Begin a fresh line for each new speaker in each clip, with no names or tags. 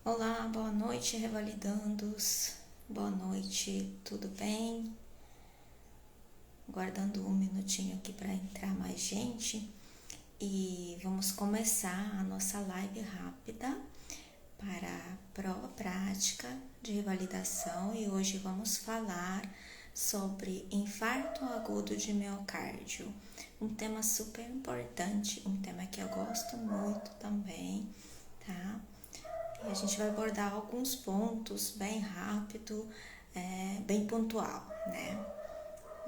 Olá, boa noite, revalidandos. Boa noite, tudo bem? Guardando um minutinho aqui para entrar mais gente e vamos começar a nossa live rápida para a prova prática de revalidação e hoje vamos falar sobre infarto agudo de miocárdio. Um tema super importante, um tema que eu gosto muito também, tá? E a gente vai abordar alguns pontos bem rápido, bem pontual, né?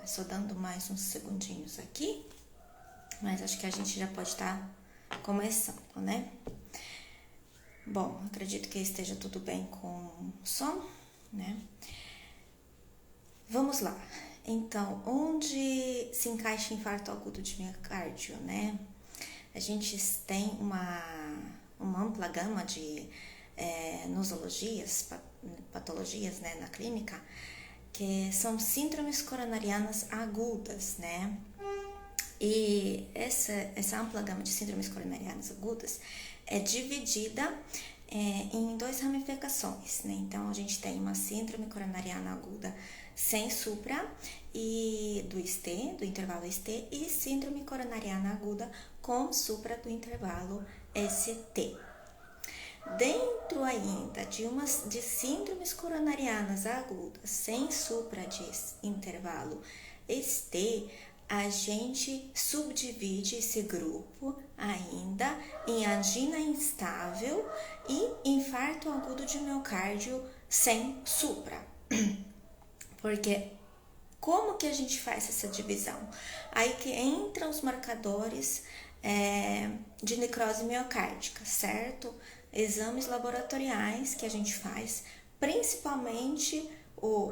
Só dando mais uns segundinhos aqui, mas acho que a gente já pode estar começando, né? Bom, acredito que esteja tudo bem com o som, né? Vamos lá. Então, onde se encaixa infarto agudo de miocárdio, né? A gente tem uma ampla gama de nosologias, patologias, né, na clínica, que são síndromes coronarianas agudas, né? E essa ampla gama de síndromes coronarianas agudas é dividida em duas ramificações, né? Então, a gente tem uma síndrome coronariana aguda sem supra e do ST, do intervalo ST, e síndrome coronariana aguda com supra do intervalo ST. Dentro ainda de síndromes coronarianas agudas sem supra de intervalo ST, a gente subdivide esse grupo ainda em angina instável e infarto agudo de miocárdio sem supra. Porque como que a gente faz essa divisão? Aí que entram os marcadores de necrose miocárdica, certo? Exames laboratoriais que a gente faz, principalmente o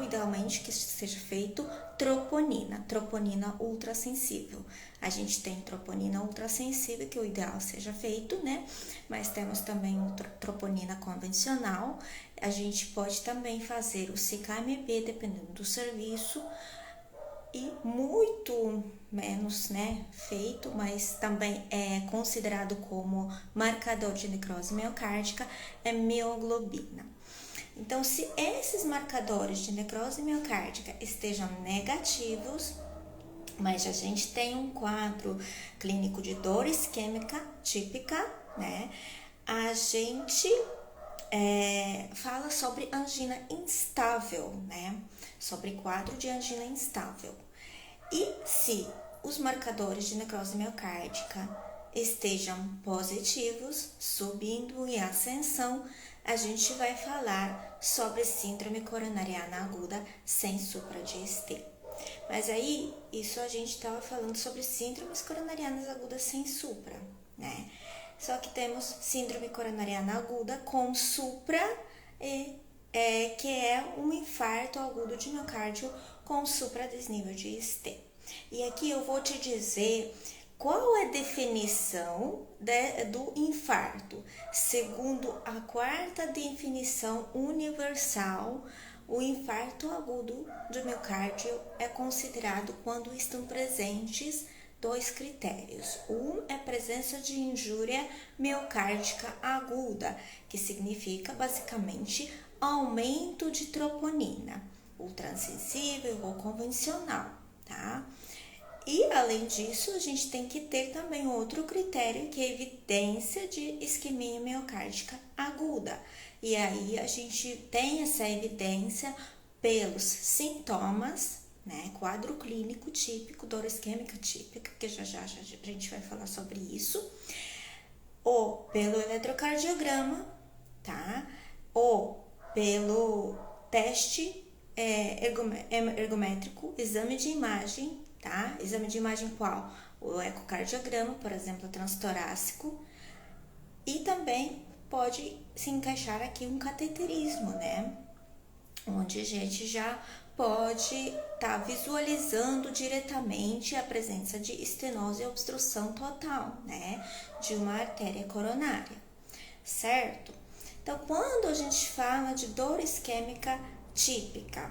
idealmente que seja feito troponina ultrassensível. A gente tem troponina ultrassensível, que o ideal seja feito, né? Mas temos também troponina convencional. A gente pode também fazer o CKMB, dependendo do serviço, e muito menos, né, feito, mas também é considerado como marcador de necrose miocárdica, é mioglobina. Então, se esses marcadores de necrose miocárdica estejam negativos, mas a gente tem um quadro clínico de dor isquêmica típica, né, a gente fala sobre angina instável, né, sobre quadro de angina instável. E se os marcadores de necrose miocárdica estejam positivos, subindo em ascensão, a gente vai falar sobre síndrome coronariana aguda sem supra de ST. Mas aí, isso a gente estava falando sobre síndromes coronarianas agudas sem supra, né? Só que temos síndrome coronariana aguda com supra, que é um infarto agudo de miocárdio com supradesnível de ST. E aqui eu vou te dizer qual é a definição do infarto. Segundo a quarta definição universal, o infarto agudo do miocárdio é considerado quando estão presentes dois critérios. Um é a presença de injúria miocárdica aguda, que significa basicamente aumento de troponina, ultrassensível ou convencional, tá? E além disso, a gente tem que ter também outro critério, que é a evidência de isquemia miocárdica aguda. E aí a gente tem essa evidência pelos sintomas, né, quadro clínico típico, dor isquêmica típica, que já a gente vai falar sobre isso, ou pelo eletrocardiograma, tá? Ou pelo teste ergométrico, exame de imagem, tá? Exame de imagem qual? O ecocardiograma, por exemplo, transtorácico, e também pode se encaixar aqui um cateterismo, né? Onde a gente já pode estar visualizando diretamente a presença de estenose e obstrução total, né, de uma artéria coronária, certo? Então, quando a gente fala de dor isquêmica típica,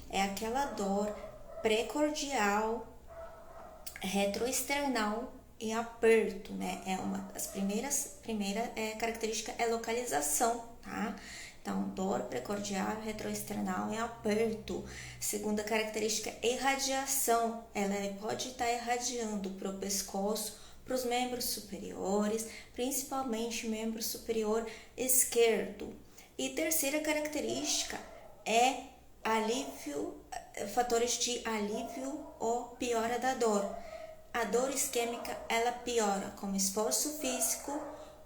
é aquela dor precordial retroesternal e aperto, né? É uma das primeira característica é localização, tá? Então, dor precordial, retroesternal e aperto. Segunda característica, irradiação. Ela pode estar irradiando para o pescoço, para os membros superiores, principalmente membro superior esquerdo. E terceira característica é fatores de alívio ou piora da dor. A dor isquêmica, ela piora com esforço físico,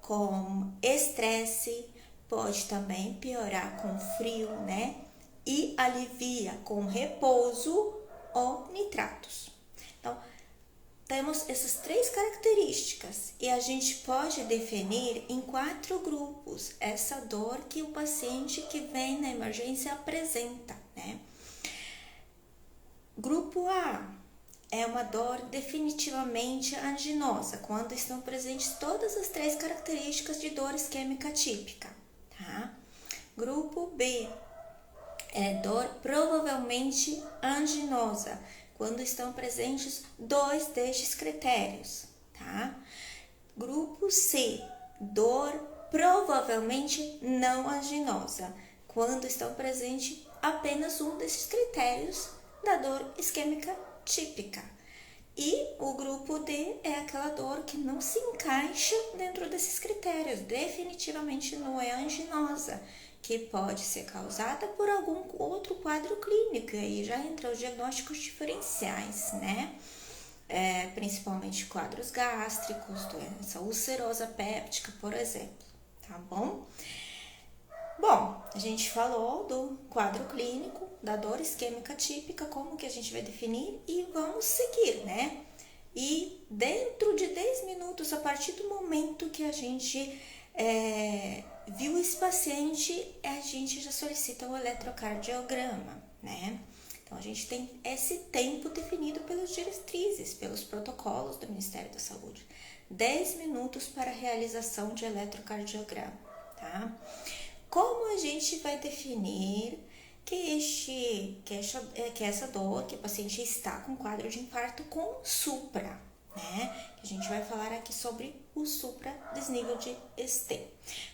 com estresse, pode também piorar com frio, né? E alivia com repouso ou nitratos. Então, temos essas 3 características e a gente pode definir em 4 grupos essa dor que o paciente que vem na emergência apresenta, né? Grupo A é uma dor definitivamente anginosa, quando estão presentes todas as 3 características de dor isquêmica típica, tá? Grupo B é dor provavelmente anginosa, quando estão presentes 2 destes critérios, tá? Grupo C, dor provavelmente não anginosa, quando estão presentes apenas um desses critérios da dor isquêmica típica. E o grupo D é aquela dor que não se encaixa dentro desses critérios, definitivamente não é anginosa, que pode ser causada por algum outro quadro clínico, e aí já entra os diagnósticos diferenciais, né? Principalmente quadros gástricos, doença ulcerosa péptica, por exemplo, tá bom? Bom, a gente falou do quadro clínico, da dor isquêmica típica, como que a gente vai definir e vamos seguir, né? E dentro de 10 minutos, a partir do momento que a gente viu esse paciente, a gente já solicita o eletrocardiograma, né? Então, a gente tem esse tempo definido pelas diretrizes, pelos protocolos do Ministério da Saúde. 10 minutos para a realização de eletrocardiograma, tá? Como a gente vai definir que essa dor, que o paciente está com quadro de infarto com supra, né? A gente vai falar aqui sobre o supra desnível de ST.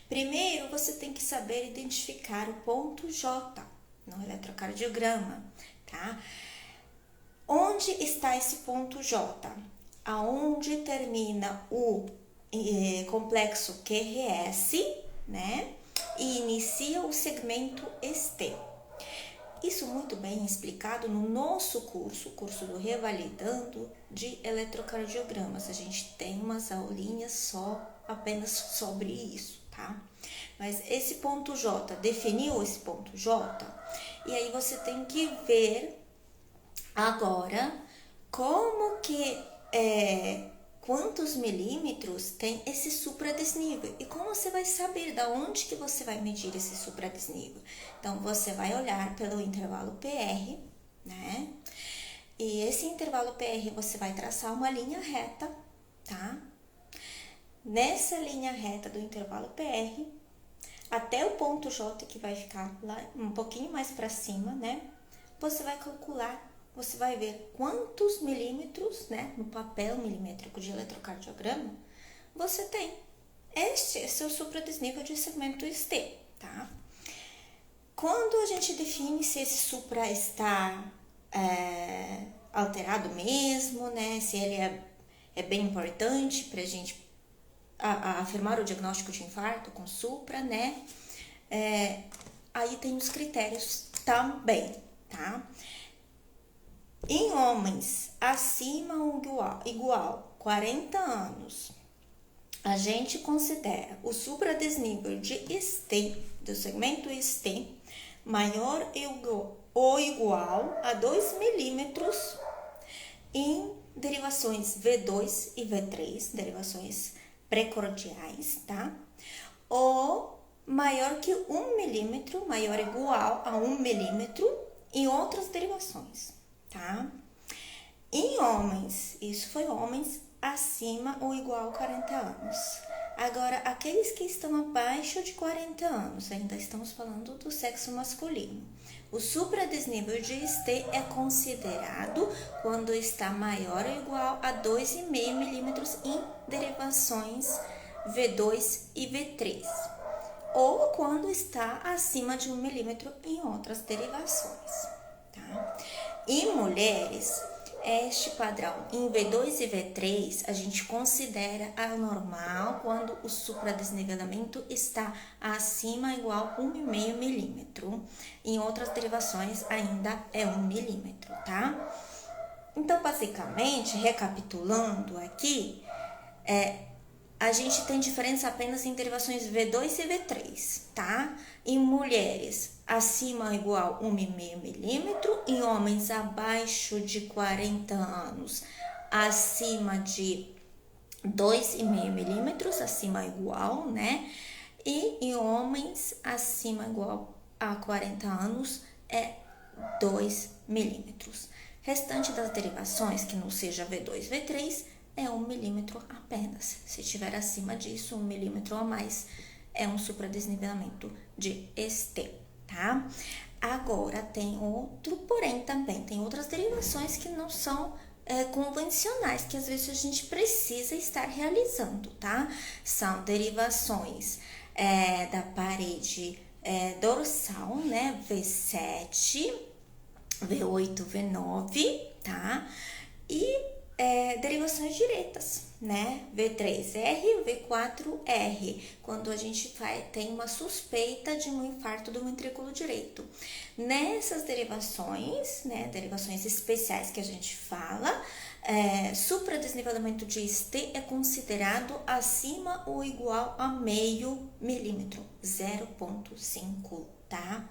Primeiro, você tem que saber identificar o ponto J no eletrocardiograma, tá? Onde está esse ponto J? Aonde termina o complexo QRS, né? E inicia o segmento ST. Isso muito bem explicado no nosso curso, o curso do Revalidando de Eletrocardiogramas. A gente tem umas aulinhas apenas sobre isso, tá? Mas esse ponto J, definiu esse ponto J, e aí você tem que ver agora como que quantos milímetros tem esse supradesnível e como você vai saber da onde que você vai medir esse supradesnível. Então, você vai olhar pelo intervalo PR, né? E esse intervalo PR você vai traçar uma linha reta, tá? Nessa linha reta do intervalo PR, até o ponto J, que vai ficar lá um pouquinho mais para cima, né? Você vai calcular. Você vai ver quantos milímetros, né, no papel milimétrico de eletrocardiograma, você tem. Este é seu supradesnível de segmento ST, tá? Quando a gente define se esse supra está alterado mesmo, né, se ele é bem importante para a gente afirmar o diagnóstico de infarto com supra, né, aí tem os critérios também, tá? Em homens acima ou igual 40 anos, a gente considera o supradesnível de ST, do segmento ST, maior ou igual a 2 milímetros em derivações V2 e V3, derivações precordiais, tá? Ou maior que 1 milímetro, maior ou igual a 1 milímetro em outras derivações, tá? Em homens, isso foi homens acima ou igual a 40 anos. Agora, aqueles que estão abaixo de 40 anos, ainda estamos falando do sexo masculino. O supradesnível de ST é considerado quando está maior ou igual a 2,5 milímetros em derivações V2 e V3, ou quando está acima de 1 milímetro em outras derivações. Tá? Em mulheres, este padrão em V2 e V3 a gente considera anormal quando o supradesnivelamento está acima ou igual a 1,5 milímetro. Em outras derivações ainda é 1 milímetro, tá? Então, basicamente, recapitulando aqui, a gente tem diferença apenas em derivações V2 e V3, tá? Em mulheres, acima ou igual a 1,5 milímetro. Em homens abaixo de 40 anos, acima de 2,5 milímetros, acima ou igual, né? E em homens acima ou igual a 40 anos é 2 milímetros. Restante das derivações, que não seja V2, V3, é 1 milímetro apenas. Se estiver acima disso, 1 milímetro ou mais, é um supradesnivelamento de ST, tá? Agora, tem outro, porém também tem outras derivações que não são convencionais, que às vezes a gente precisa estar realizando, tá? São derivações da parede dorsal, né? V7, V8, V9, tá? E derivações diretas, né? V3R e V4R, quando a gente tem uma suspeita de um infarto do ventrículo direito. Nessas derivações, né, derivações especiais que a gente fala, supradesnivelamento de ST é considerado acima ou igual a meio milímetro, 0,5, tá?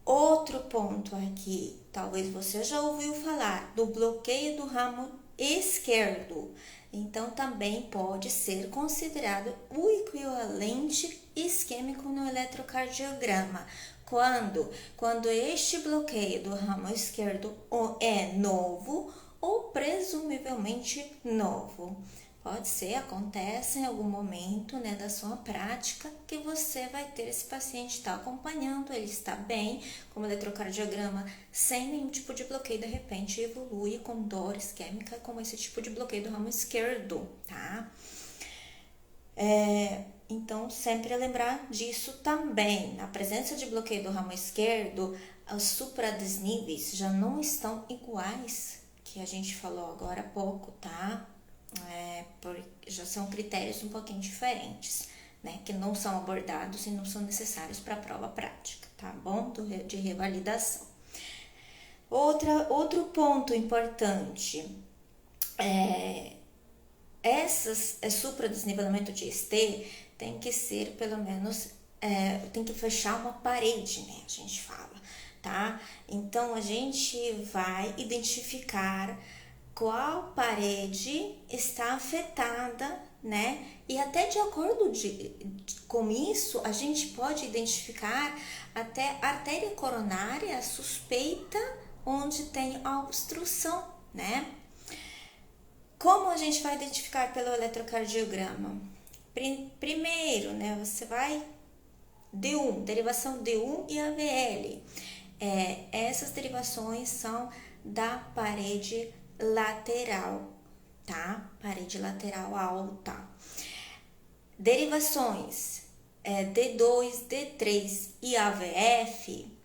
Outro ponto aqui, talvez você já ouviu falar do bloqueio do ramo esquerdo. Então, também pode ser considerado o equivalente isquêmico no eletrocardiograma. Quando este bloqueio do ramo esquerdo é novo ou presumivelmente novo. Pode ser, acontece em algum momento, né, da sua prática que você vai ter esse paciente, está acompanhando, ele está bem, como eletrocardiograma, sem nenhum tipo de bloqueio, de repente evolui com dor isquêmica, como esse tipo de bloqueio do ramo esquerdo, tá? Então, sempre lembrar disso também. Na presença de bloqueio do ramo esquerdo, os supradesníveis já não estão iguais, que a gente falou agora há pouco, tá? Já são critérios um pouquinho diferentes, né? Que não são abordados e não são necessários para a prova prática, tá bom? De revalidação. Outro ponto importante essas supradesnivelamento de ST tem que ser pelo menos, tem que fechar uma parede, né? A gente fala, tá? Então, a gente vai identificar qual parede está afetada, né? E até de acordo com isso, a gente pode identificar até artéria coronária suspeita onde tem obstrução, né? Como a gente vai identificar pelo eletrocardiograma? Primeiro, né, você vai D1, derivação D1 e AVL. Essas derivações são da parede lateral, tá? Parede lateral alta. Derivações D2, D3 e AVF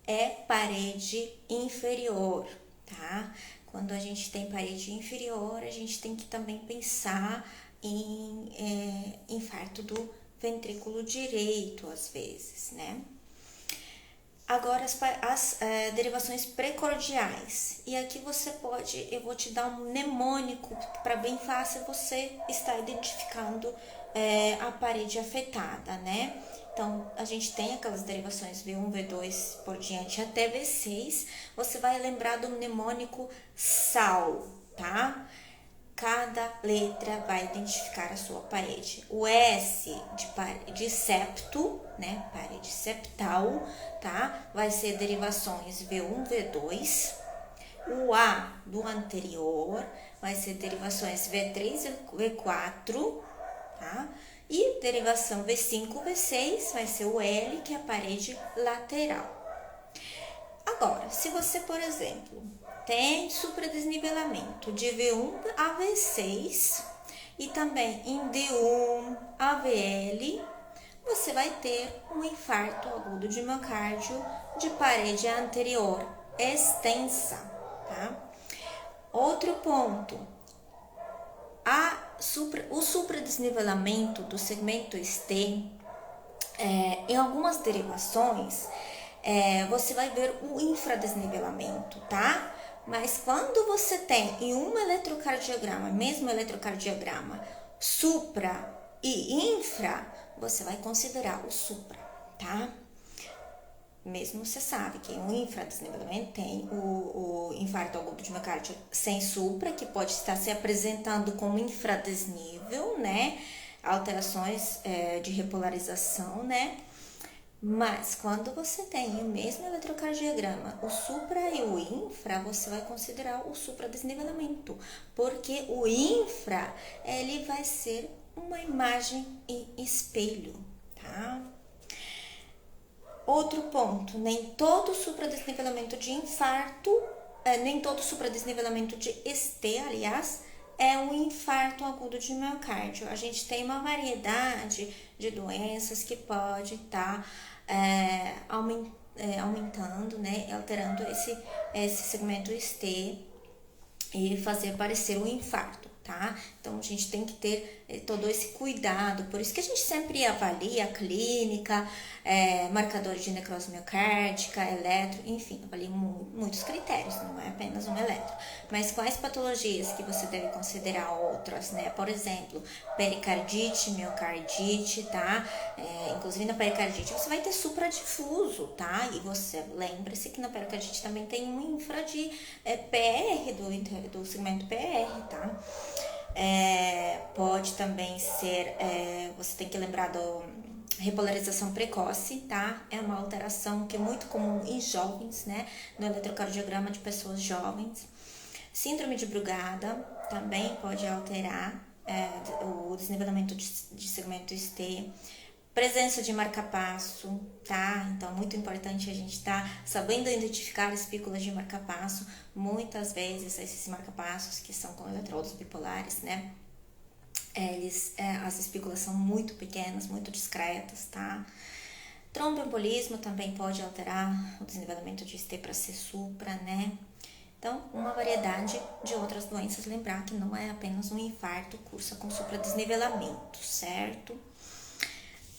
é parede inferior, tá? Quando a gente tem parede inferior, a gente tem que também pensar em infarto do ventrículo direito, às vezes, né? Agora, as derivações precordiais. E aqui eu vou te dar um mnemônico para bem fácil você estar identificando a parede afetada, né? Então, a gente tem aquelas derivações V1, V2 por diante até V6. Você vai lembrar do mnemônico SAL, tá? Cada letra vai identificar a sua parede. O S de septo, né? Parede septal, tá? Vai ser derivações V1, V2. O A do anterior vai ser derivações V3 e V4. tá? E derivação V5, V6 vai ser o L, que é a parede lateral. Agora, se você, por exemplo, tem supradesnivelamento de V1 a V6 e também em D1 a VL, você vai ter um infarto agudo de miocárdio de parede anterior extensa, tá? Outro ponto, o supradesnivelamento do segmento ST, em algumas derivações, você vai ver o infradesnivelamento, tá? Mas quando você tem em um eletrocardiograma, mesmo eletrocardiograma, supra e infra, você vai considerar o supra, tá? Mesmo você sabe que o infradesnivelamento tem o infarto agudo de miocárdio sem supra, que pode estar se apresentando como infradesnível, né? Alterações de repolarização, né? Mas quando você tem o mesmo eletrocardiograma, o supra e o infra, você vai considerar o supradesnivelamento, porque o infra, ele vai ser uma imagem em espelho, tá? Outro ponto, nem todo supradesnivelamento de infarto, nem todo supradesnivelamento de ST, aliás, é um infarto agudo de miocárdio. A gente tem uma variedade de doenças que pode estar aumentando, né, alterando esse segmento ST e fazer aparecer um infarto, tá? Então a gente tem que ter todo esse cuidado, por isso que a gente sempre avalia a clínica, marcadores de necrose miocárdica, eletro, enfim, avalia muitos critérios, não é apenas um eletro. Mas quais patologias que você deve considerar outras, né? Por exemplo, pericardite, miocardite, tá? Inclusive na pericardite você vai ter supradifuso, tá? E você lembre-se que na pericardite também tem um infra de PR do segmento PR, tá? Pode também ser, você tem que lembrar do repolarização precoce, tá? É uma alteração que é muito comum em jovens, né? No eletrocardiograma de pessoas jovens. Síndrome de Brugada também pode alterar o desnivelamento de segmento ST. Presença de marca-passo, tá? Então, muito importante a gente estar sabendo identificar espículas de marca-passo. Muitas vezes, esses marca-passos que são com eletrodos bipolares, né? As espículas são muito pequenas, muito discretas, tá? Tromboembolismo também pode alterar o desnivelamento de ST para ser supra, né? Então, uma variedade de outras doenças. Lembrar que não é apenas um infarto, cursa com supradesnivelamento, certo?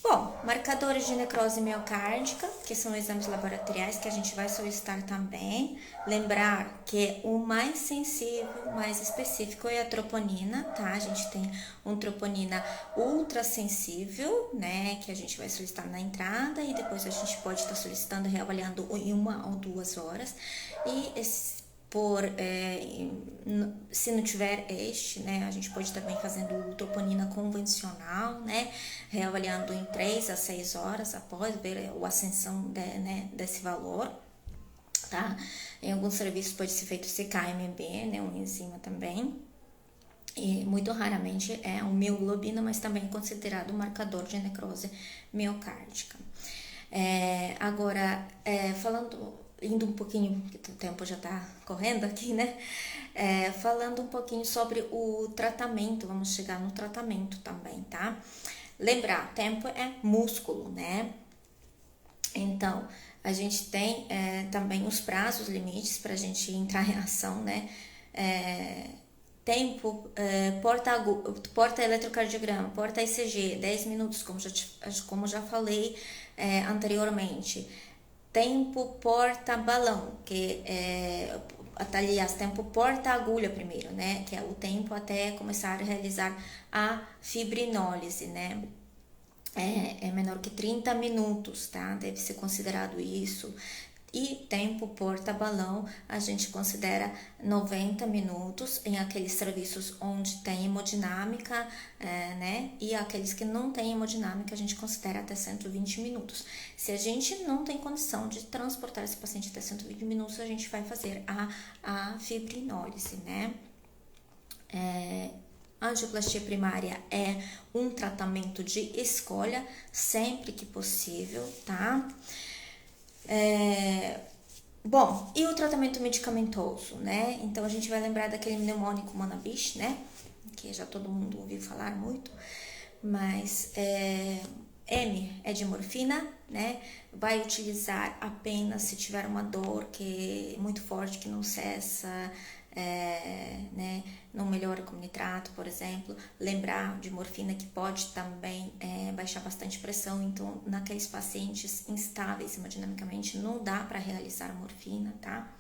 Bom, marcadores de necrose miocárdica, que são exames laboratoriais que a gente vai solicitar também. Lembrar que o mais sensível, mais específico é a troponina, tá? A gente tem um troponina ultrassensível, né? Que a gente vai solicitar na entrada e depois a gente pode estar solicitando, reavaliando em 1 ou 2 horas. E se não tiver né, a gente pode também fazendo troponina convencional, né, reavaliando em 3 a 6 horas após ver a ascensão desse valor, tá? Em alguns serviços pode ser feito CKMB, né, uma enzima também, e muito raramente é uma mioglobina, mas também é considerado um marcador de necrose miocárdica. Agora, indo um pouquinho, porque o tempo já está correndo aqui, né? Falando um pouquinho sobre o tratamento, vamos chegar no tratamento também, tá? Lembrar, tempo é músculo, né? Então, a gente tem também os prazos limites para a gente entrar em ação, né? Tempo, porta eletrocardiograma, porta ECG, 10 minutos, como já falei anteriormente. Tempo porta-balão, que aliás, tempo porta-agulha primeiro, né? Que é o tempo até começar a realizar a fibrinólise, né? É menor que 30 minutos, tá? Deve ser considerado isso. E tempo porta-balão, a gente considera 90 minutos em aqueles serviços onde tem hemodinâmica, né? E aqueles que não tem hemodinâmica, a gente considera até 120 minutos. Se a gente não tem condição de transportar esse paciente até 120 minutos, a gente vai fazer a fibrinólise, né? Angioplastia primária é um tratamento de escolha, sempre que possível, tá? Bom, e o tratamento medicamentoso, né? Então a gente vai lembrar daquele mnemônico Manabish, né? Que já todo mundo ouviu falar muito, mas M é de morfina, né? Vai utilizar apenas se tiver uma dor que é muito forte, que não cessa, né? Não melhora com nitrato, por exemplo. Lembrar de morfina que pode também baixar bastante pressão, então naqueles pacientes instáveis hemodinamicamente não dá para realizar a morfina, tá?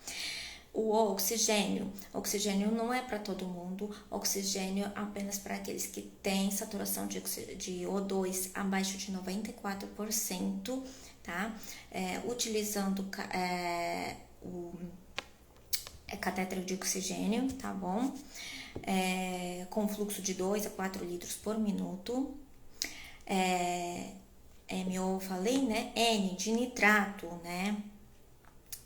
O oxigênio não é para todo mundo, oxigênio apenas para aqueles que têm saturação de O2 abaixo de 94%, tá? Utilizando o catéter de oxigênio, tá bom? Com fluxo de 2 a 4 litros por minuto. MO falei, né? N de nitrato, né?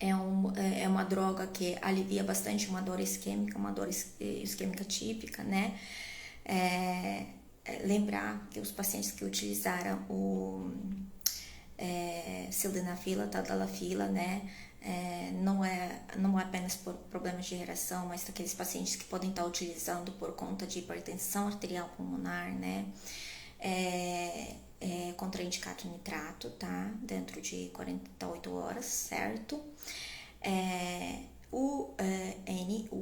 É uma droga que alivia bastante uma dor isquêmica típica, né? Lembrar que os pacientes que utilizaram o sildenafila, tadalafila, né? Não é apenas por problemas de reação, mas daqueles pacientes que podem estar utilizando por conta de hipertensão arterial pulmonar, né? Contraindicado nitrato, tá? Dentro de 48 horas, certo? O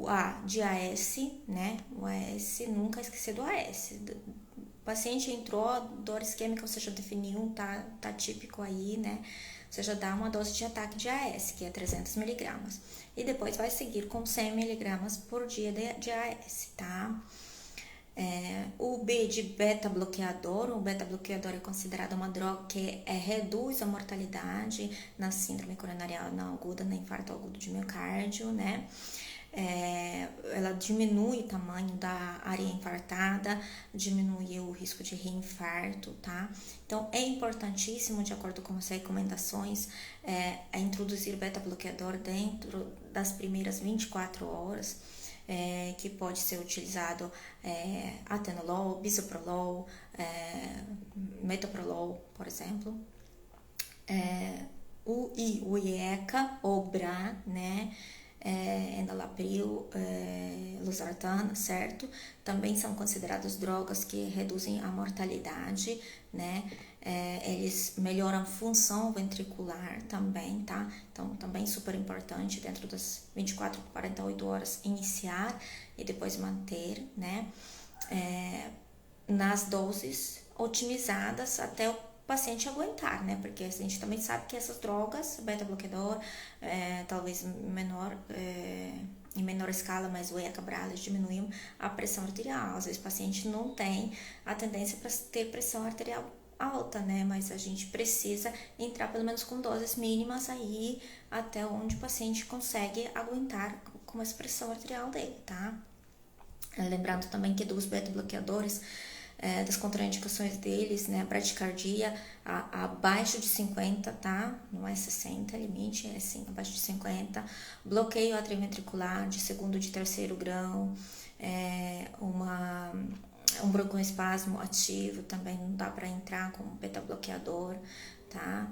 A de AS, né? O AS, nunca esquecer do AS. O paciente entrou, dor isquêmica, você já definiu, tá típico aí, né? Você já dá uma dose de ataque de AS, que é 300 miligramas. E depois vai seguir com 100 miligramas por dia de AS, tá? O B de beta-bloqueador. O beta-bloqueador é considerado uma droga que reduz a mortalidade na síndrome coronarial não aguda, na infarto agudo de miocárdio, né? Ela diminui o tamanho da área infartada, diminui o risco de reinfarto, tá? Então, é importantíssimo, de acordo com as recomendações, introduzir beta-bloqueador dentro das primeiras 24 horas, que pode ser utilizado atenolol, bisoprolol, metoprolol, por exemplo. O IECA ou BRA, né? Enalapril, losartana, certo? Também são consideradas drogas que reduzem a mortalidade, né? Eles melhoram a função ventricular também, tá? Então, também super importante dentro das 24 a 48 horas iniciar e depois manter, né? Nas doses otimizadas até o paciente aguentar, né? Porque a gente também sabe que essas drogas, beta-bloqueador, talvez em menor escala, mas o ECA-BRA diminuem a pressão arterial. Às vezes o paciente não tem a tendência para ter pressão arterial alta, né? Mas a gente precisa entrar pelo menos com doses mínimas aí até onde o paciente consegue aguentar com essa pressão arterial dele, tá? Lembrando também que dos beta-bloqueadores, das contraindicações deles, né, a bradicardia abaixo de 50, tá? Não é 60 limite, é sim, abaixo de 50. Bloqueio atrioventricular de segundo e de terceiro grau, um broncoespasmo ativo também não dá para entrar com beta-bloqueador, tá?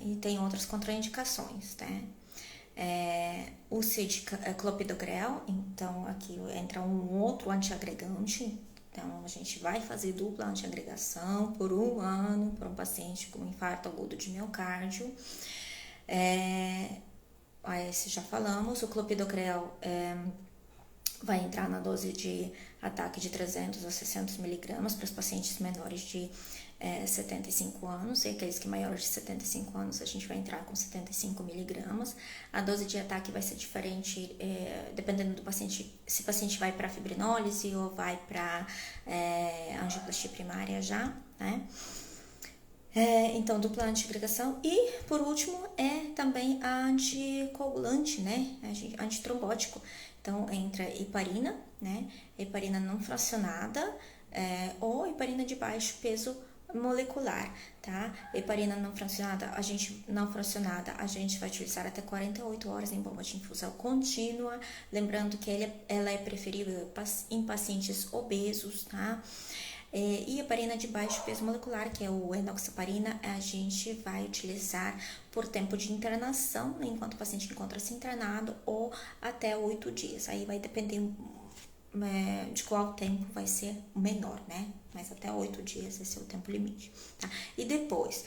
E tem outras contraindicações, né? O C de clopidogrel, então aqui entra um outro antiagregante. Então, a gente vai fazer dupla antiagregação por 1 ano para um paciente com infarto agudo de miocárdio. Esse já falamos. O clopidogrel vai entrar na dose de ataque de 300 a 600 miligramas para os pacientes menores de 75 anos, e aqueles que maiores de 75 anos a gente vai entrar com 75 miligramas. A dose de ataque vai ser diferente dependendo do paciente, se o paciente vai para fibrinólise ou vai para angioplastia primária já, né? Então, dupla antiagregação. E, por último, também a anticoagulante, né? Antitrombótico. Então, entra heparina, né? Heparina não fracionada ou heparina de baixo peso molecular, tá? Heparina não fracionada, a gente vai utilizar até 48 horas em bomba de infusão contínua, lembrando que ela é preferível em pacientes obesos, tá? E heparina de baixo peso molecular, que é o enoxaparina, a gente vai utilizar por tempo de internação, enquanto o paciente encontra-se internado, ou até 8 dias. Aí vai depender de qual tempo vai ser menor, né? Mas até 8 dias esse é o tempo limite, tá? E depois,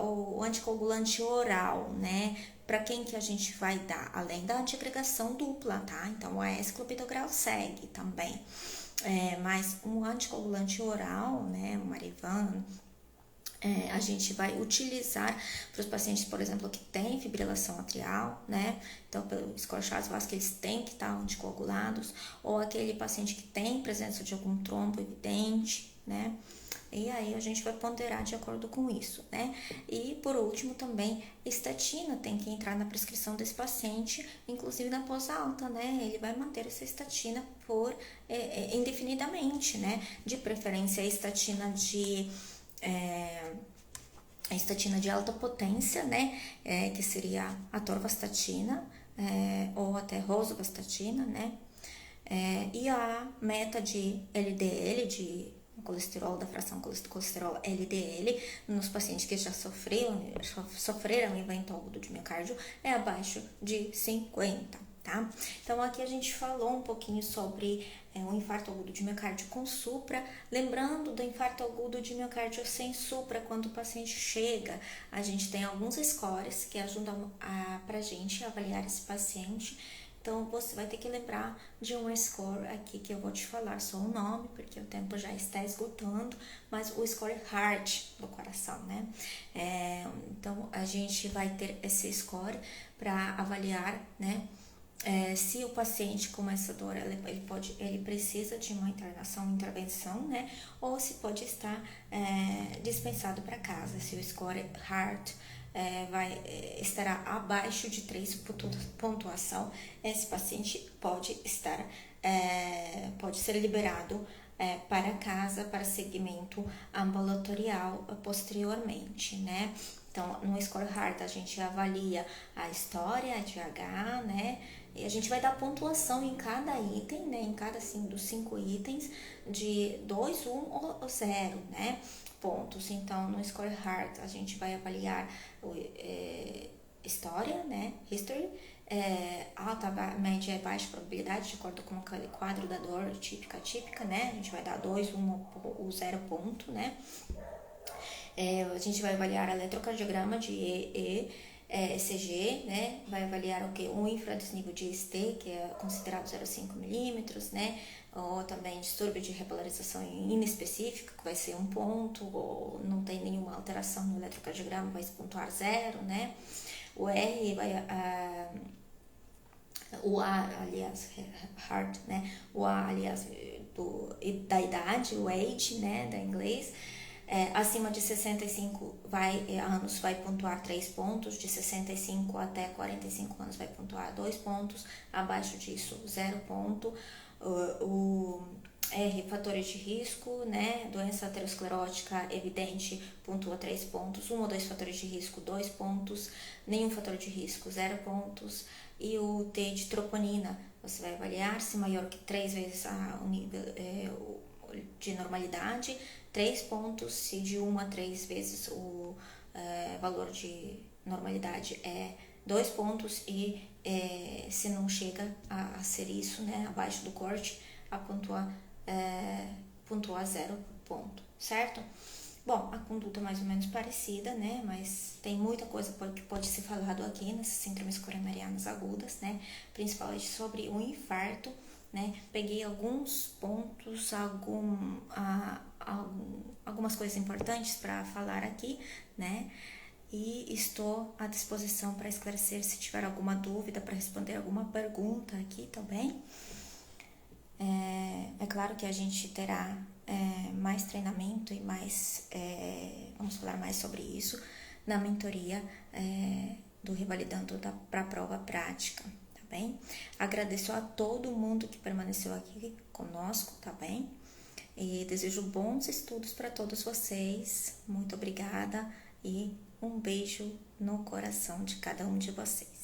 o anticoagulante oral, né? Para quem que a gente vai dar? Além da antiagregação dupla, tá? Então, o AS clopidogrel segue também. Mas um anticoagulante oral, né? O Marivan, a gente vai utilizar para os pacientes, por exemplo, que têm fibrilação atrial, né? Então, pelo score Chagas-Vasque, eles têm que estar anticoagulados, ou aquele paciente que tem presença de algum trombo evidente, né? E aí a gente vai ponderar de acordo com isso, né? E por último também, estatina tem que entrar na prescrição desse paciente, inclusive na pós-alta, né? Ele vai manter essa estatina por indefinidamente, né? De preferência a estatina de alta potência, né? Que seria a atorvastatina ou até rosuvastatina, né? E a meta de LDL, de colesterol, da fração colesterol LDL, nos pacientes que já sofreram evento agudo de miocárdio, é abaixo de 50, tá? Então, aqui a gente falou um pouquinho sobre o infarto agudo de miocárdio com supra, lembrando do infarto agudo de miocárdio sem supra, quando o paciente chega, a gente tem alguns scores que ajudam pra gente avaliar esse paciente. Então, você vai ter que lembrar de um score aqui que eu vou te falar só o nome, porque o tempo já está esgotando, mas o score heart do coração, né? Então, a gente vai ter esse score para avaliar, né? Se o paciente com essa dor, ele precisa de uma intervenção, né? Ou se pode estar dispensado para casa. Se o score heart estará abaixo de 3 pontuação, esse paciente pode ser liberado para casa, para segmento ambulatorial posteriormente, né? Então, no Score Heart, a gente avalia a história, a DH, né? E a gente vai dar pontuação em cada item, né? Em cada dos 5 itens, de 2, 1 ou 0, né? Pontos. Então, no Score Heart, a gente vai avaliar história, né? History, alta, média e baixa probabilidade, de acordo com aquele quadro da dor típica, né? A gente vai dar 2, 1 ou 0 ponto, né? A gente vai avaliar eletrocardiograma de ECG, né? Vai avaliar o que? O infradesnível de ST, que é considerado 0,5 milímetros, né? Ou também distúrbio de repolarização inespecífica, que vai ser 1 ponto, ou não tem nenhuma alteração no eletrocardiograma, vai se pontuar 0, né? O R vai... o A, aliás, heart, né? O A, aliás, da idade, o age, né? Da inglês. Acima de 65 anos vai pontuar 3 pontos, de 65 até 45 anos vai pontuar 2 pontos, abaixo disso 0 ponto. O R, fatores de risco, né? Doença aterosclerótica evidente, pontua 3 pontos, 1 ou 2 fatores de risco, 2 pontos, nenhum fator de risco, 0 pontos. E o T de troponina, você vai avaliar se maior que 3 vezes o nível de normalidade, 3 pontos, se de 1 a 3 vezes o valor de normalidade é 2 pontos e se não chega a ser isso, né, abaixo do corte, a pontuar 0 ponto, certo? Bom, a conduta é mais ou menos parecida, né, mas tem muita coisa que pode ser falado aqui nessas síndromes coronarianas agudas, né, principalmente sobre o infarto, né, peguei alguns pontos, algumas coisas importantes para falar aqui, né, e estou à disposição para esclarecer se tiver alguma dúvida, para responder alguma pergunta aqui também. É claro que a gente terá mais treinamento e mais, vamos falar mais sobre isso na mentoria do Revalidando para a prova prática, tá bem? Agradeço a todo mundo que permaneceu aqui conosco, tá bem? e desejo bons estudos para todos vocês. Muito obrigada e um beijo no coração de cada um de vocês.